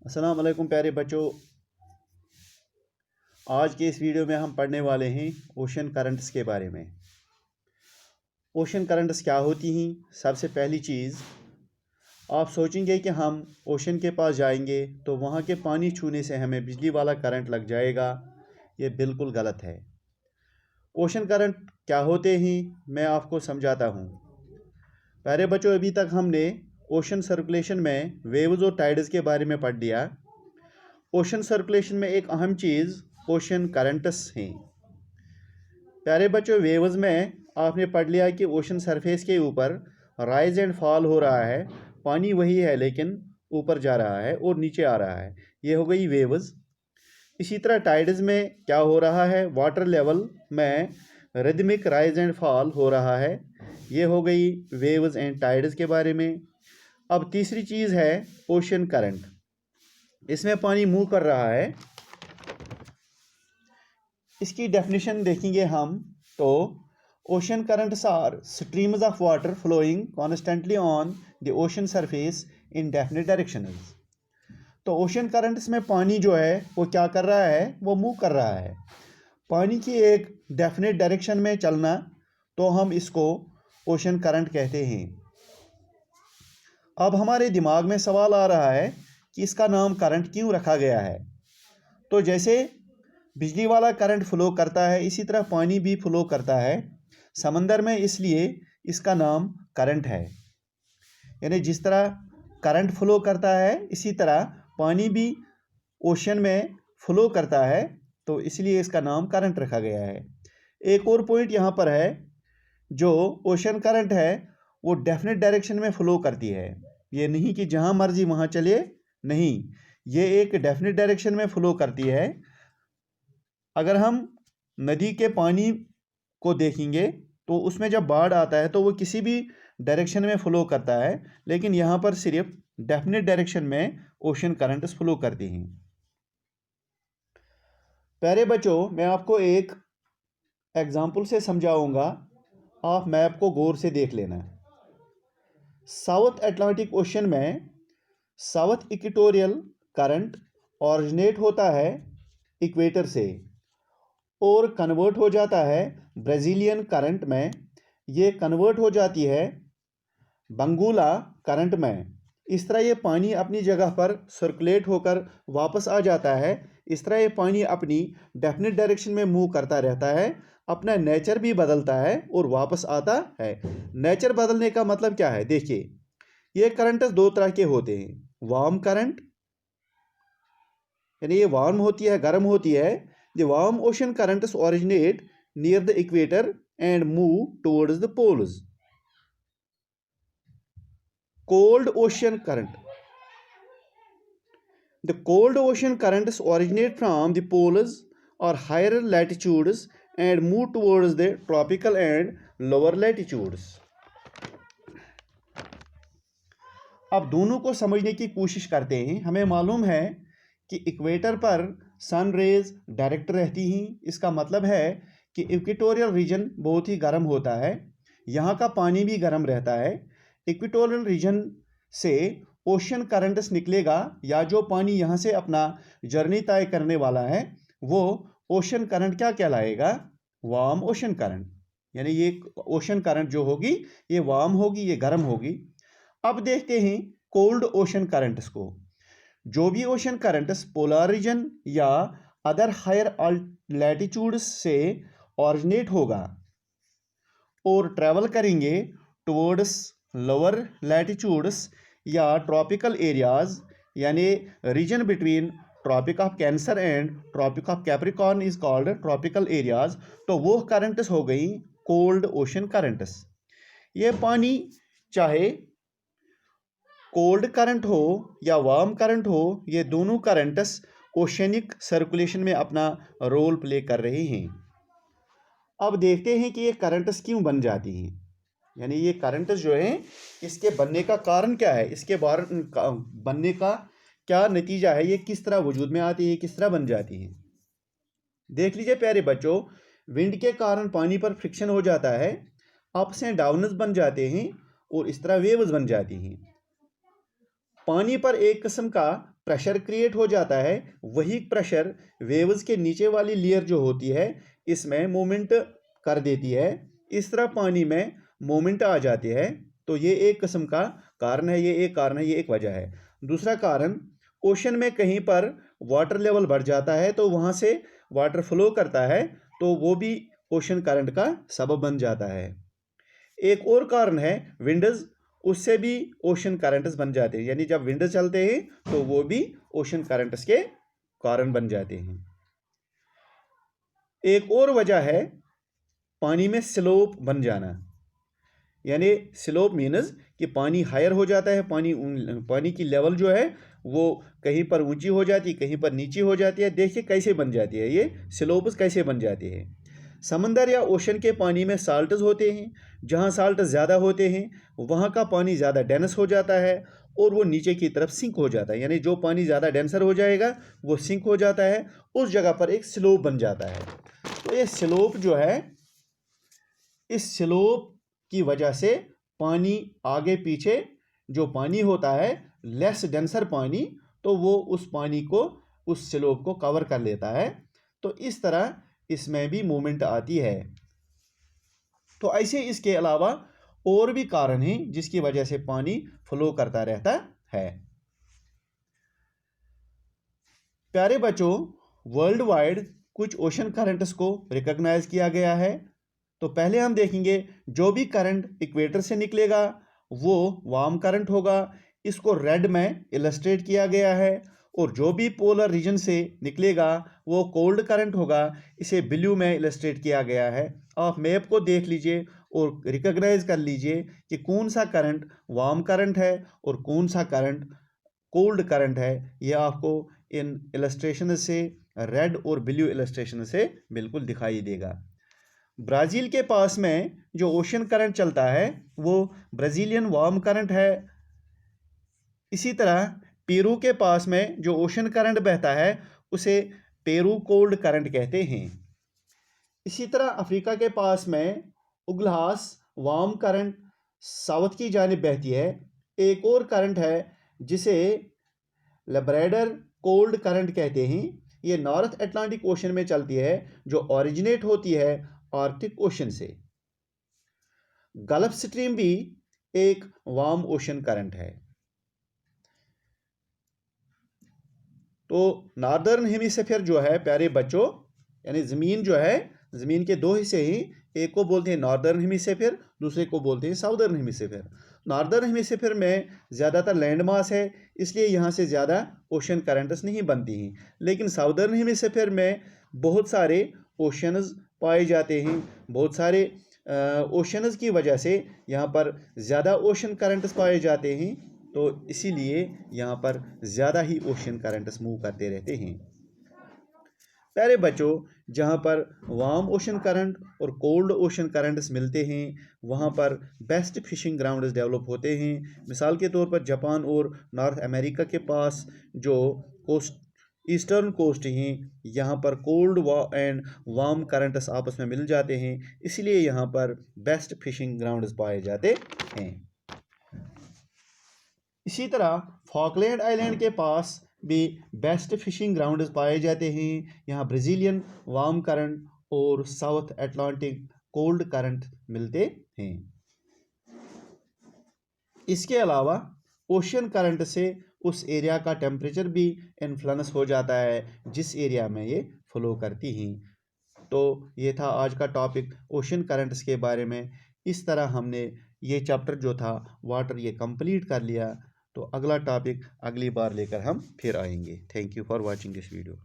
अस्सलाम वालेकुम प्यारे बच्चों। आज के इस वीडियो में हम पढ़ने वाले हैं ओशन करंट्स के बारे में। ओशन करंट्स क्या होती हैं? सबसे पहली चीज़, आप सोचेंगे कि हम ओशन के पास जाएंगे तो वहाँ के पानी छूने से हमें बिजली वाला करंट लग जाएगा। ये बिल्कुल गलत है। ओशन करंट क्या होते हैं मैं आपको समझाता हूँ। प्यारे बच्चों, अभी तक हमने ओशन सर्कुलेशन में वेव्स और टाइड्स के बारे में पढ़ लिया। ओशन सर्कुलेशन में एक अहम चीज़ ओशन करंट्स हैं। प्यारे बच्चों, वेव्स में आपने पढ़ लिया कि ओशन सरफेस के ऊपर राइज एंड फॉल हो रहा है। पानी वही है लेकिन ऊपर जा रहा है और नीचे आ रहा है। ये हो गई वेव्स। इसी तरह टाइड्स में क्या हो रहा है? वाटर लेवल में रिदमिक राइज एंड फॉल हो रहा है। ये हो गई वेव्स एंड टाइड्स के बारे में। अब तीसरी चीज़ है ओशन करंट। इसमें पानी मूव कर रहा है। इसकी डेफिनेशन देखेंगे हम तो ocean currents are streams of water flowing constantly on the ocean surface in definite directions. तो ओशन करंट्स में पानी जो है वो क्या कर रहा है? वो मूव कर रहा है। पानी की एक डेफिनेट डायरेक्शन में चलना, तो हम इसको ओशन करंट कहते हैं। अब हमारे दिमाग में सवाल आ रहा है कि इसका नाम करंट क्यों रखा गया है? तो जैसे बिजली वाला करंट फ्लो करता है, इसी तरह पानी भी फ्लो करता है समंदर में, इसलिए इसका नाम करंट है। यानी जिस तरह करंट फ्लो करता है इसी तरह पानी भी ओशन में फ्लो करता है, तो इसलिए इसका नाम करंट रखा गया है। एक और पॉइंट यहाँ पर है, जो ओशन करंट है वो डेफिनेट डायरेक्शन में फ्लो करती है। ये नहीं कि जहाँ मर्जी वहाँ चले, नहीं, ये एक डेफिनेट डायरेक्शन में फ्लो करती है। अगर हम नदी के पानी को देखेंगे तो उसमें जब बाढ़ आता है तो वो किसी भी डायरेक्शन में फ्लो करता है, लेकिन यहाँ पर सिर्फ डेफिनेट डायरेक्शन में ओशन करंट्स फ्लो करती हैं। प्यारे बच्चों, मैं आपको एक एग्जाम्पल से समझाऊंगा, आप मैप को गौर से देख लेना। साउथ अटलांटिक ओशन में साउथ इक्वेटोरियल करंट ऑरिजिनेट होता है इक्वेटर से और कन्वर्ट हो जाता है ब्राज़ीलियन करंट में। ये कन्वर्ट हो जाती है बंगुला करंट में। इस तरह ये पानी अपनी जगह पर सर्कुलेट होकर वापस आ जाता है। इस तरह ये पानी अपनी डेफिनेट डायरेक्शन में मूव करता रहता है, अपना नेचर भी बदलता है और वापस आता है। नेचर बदलने का मतलब क्या है? देखिए, ये करंट्स दो तरह के होते हैं। वार्म करंट, यानी ये वार्म होती है, गर्म होती है। The warm ocean currents originate near the equator and move towards the poles. Cold ocean current. The cold ocean currents originate from the poles or higher latitudes and move towards the tropical and lower latitudes. अब दोनों को समझने की कोशिश करते हैं। हमें मालूम है कि इक्वेटर पर सन रेज डायरेक्ट रहती हैं। इसका मतलब है कि इक्वेटोरियल रीजन बहुत ही गर्म होता है, यहाँ का पानी भी गर्म रहता है। इक्वेटोरियल रीजन से ओशन करंट्स निकलेगा, या जो पानी यहाँ से अपना जर्नी तय करने वाला है वो ओशन करंट क्या कहलाएगा? Warm ocean current. यानी ये ओशन करंट जो होगी ये वार्म होगी, ये गर्म होगी। अब देखते हैं कोल्ड ओशन करंट्स को। जो भी ओशन करंट्स पोलर रीजन या अदर हायर लैटिट्यूड्स से ऑरिजिनेट होगा और ट्रैवल करेंगे टुवर्ड्स लोअर लैटिट्यूड्स या ट्रॉपिकल एरियाज, यानी region between Tropic of Cancer and Tropic of Capricorn is called tropical areas, तो वो करंट्स हो गई कोल्ड ओशन करंट्स। ये पानी चाहे कोल्ड करंट हो या वार्म करंट हो, ये दोनों करंट्स ओशनिक सर्कुलेशन में अपना रोल प्ले कर रहे हैं। अब देखते हैं कि ये करंट्स क्यों बन जाती हैं, यानी ये करंट्स जो हैं इसके बनने का कारण क्या है, इसके बनने का क्या नतीजा है, ये किस तरह वजूद में आती है, किस तरह बन जाती है। देख लीजिए प्यारे बच्चों, विंड के कारण पानी पर फ्रिक्शन हो जाता है, अप्स एंड डाउन्स बन जाते हैं और इस तरह वेव्स बन जाती हैं। पानी पर एक किस्म का प्रेशर क्रिएट हो जाता है वही प्रेशर वेव्स के नीचे वाली लेयर जो होती है इसमें मूवमेंट कर देती है। इस तरह पानी में मूवमेंट आ जाती है। तो ये एक किस्म का कारण है, ये एक कारण है, ये एक वजह है। दूसरा कारण, ओशन में कहीं पर वाटर लेवल बढ़ जाता है तो वहाँ से वाटर फ्लो करता है, तो वो भी ओशन करंट का सबब बन जाता है। एक और कारण है विंड्स, उससे भी ओशन करंट्स बन जाते हैं, यानी जब विंड चलते हैं तो वो भी ओशन करंट्स के कारण बन जाते हैं। एक और वजह है पानी में स्लोप बन जाना, यानी स्लोप मीन्स कि पानी हायर हो जाता है, पानी की लेवल जो है वो कहीं पर ऊंची हो जाती है, कहीं पर नीची हो जाती है। देखिए कैसे बन जाती है, ये स्लोप्स कैसे बन जाती है। समंदर या ओशन के पानी में साल्ट्स होते हैं, जहाँ साल्ट ज़्यादा होते हैं वहाँ का पानी ज़्यादा डेंस हो जाता है और वो नीचे की तरफ सिंक हो जाता है, यानी जो पानी ज़्यादा डेंसर हो जाएगा वो सिंक हो जाता है, उस जगह पर एक स्लोप बन जाता है। तो ये स्लोप जो है, इस स्लोप की वजह से पानी आगे पीछे जो पानी होता है लेस डेंसर पानी, तो वो उस पानी को, उस स्लोप को कवर कर लेता है। तो इस तरह इसमें भी मूवमेंट आती है। तो ऐसे इसके अलावा और भी कारण हैं जिसकी वजह से पानी फ्लो करता रहता है। प्यारे बच्चों, वर्ल्ड वाइड कुछ ओशन करंट्स को रिकॉग्नाइज किया गया है। तो पहले हम देखेंगे जो भी करंट इक्वेटर से निकलेगा वो वार्म करंट होगा, इसको रेड में इलस्ट्रेट किया गया है। और जो भी पोलर रीजन से निकलेगा वो कोल्ड करंट होगा, इसे ब्लू में इलस्ट्रेट किया गया है। आप मैप को देख लीजिए और रिकॉग्नाइज कर लीजिए कि कौन सा करंट वार्म करंट है और कौन सा करंट कोल्ड करंट है। यह आपको इन इलस्ट्रेशन से, रेड और ब्लू इलस्ट्रेशन से बिल्कुल दिखाई देगा। ब्राज़ील के पास में जो ओशन करंट चलता है वो ब्राज़ीलियन वार्म करंट है। इसी तरह पेरू के पास में जो ओशन करंट बहता है उसे पेरू कोल्ड करंट कहते हैं। इसी तरह अफ्रीका के पास में उगलहास वार्म करंट साउथ की जानिब बहती है। एक और करंट है जिसे लैब्राडोर कोल्ड करंट कहते हैं। ये नॉर्थ अटलांटिक ओशन में चलती है, जो ओरिजिनेट होती है आर्कटिक ओशन से। गल्फ स्ट्रीम भी एक वार्म ओशन करंट है। तो नॉर्दर्न हेमिस्फीयर जो है प्यारे बच्चों, यानी ज़मीन जो है, ज़मीन के दो हिस्से ही, एक को बोलते हैं नॉर्दर्न हेमिस्फीयर, दूसरे को बोलते हैं साउदर्न हेमिस्फीयर। नॉर्दर्न हेमिस्फीयर में ज़्यादातर लैंड मास है, इसलिए यहाँ से ज़्यादा ओशन करंट्स नहीं बनती हैं। लेकिन साउदर्न हेमिस्फीयर में बहुत सारे ओशंस पाए जाते हैं, बहुत सारे ओशंस की वजह से यहाँ पर ज़्यादा ओशन करंट्स पाए जाते हैं। तो इसीलिए यहाँ पर ज़्यादा ही ओशन करंट्स मूव करते रहते हैं। प्यारे बच्चों, जहाँ पर वार्म ओशन करंट और कोल्ड ओशन करंट्स मिलते हैं वहाँ पर बेस्ट फिशिंग ग्राउंड्स डेवलप होते हैं। मिसाल के तौर पर जापान और नॉर्थ अमेरिका के पास जो कोस्ट, ईस्टर्न कोस्ट हैं, यहाँ पर कोल्ड एंड वार्म करंट्स आपस में मिल जाते हैं, इसलिए यहाँ पर बेस्ट फिशिंग ग्राउंड्स पाए जाते हैं। इसी तरह फॉकलैंड आइलैंड के पास भी बेस्ट फिशिंग ग्राउंड्स पाए जाते हैं। यहाँ ब्राज़ीलियन वार्म करंट और साउथ अटलांटिक कोल्ड करंट मिलते हैं। इसके अलावा ओशन करंट से उस एरिया का टेम्परेचर भी इन्फ्लुएंस हो जाता है जिस एरिया में ये फ्लो करती हैं। तो ये था आज का टॉपिक ओशन करंट्स के बारे में। इस तरह हमने ये चैप्टर जो था वाटर ये कंप्लीट कर लिया। तो अगला टॉपिक अगली बार लेकर हम फिर आएंगे। Thank you for watching this video.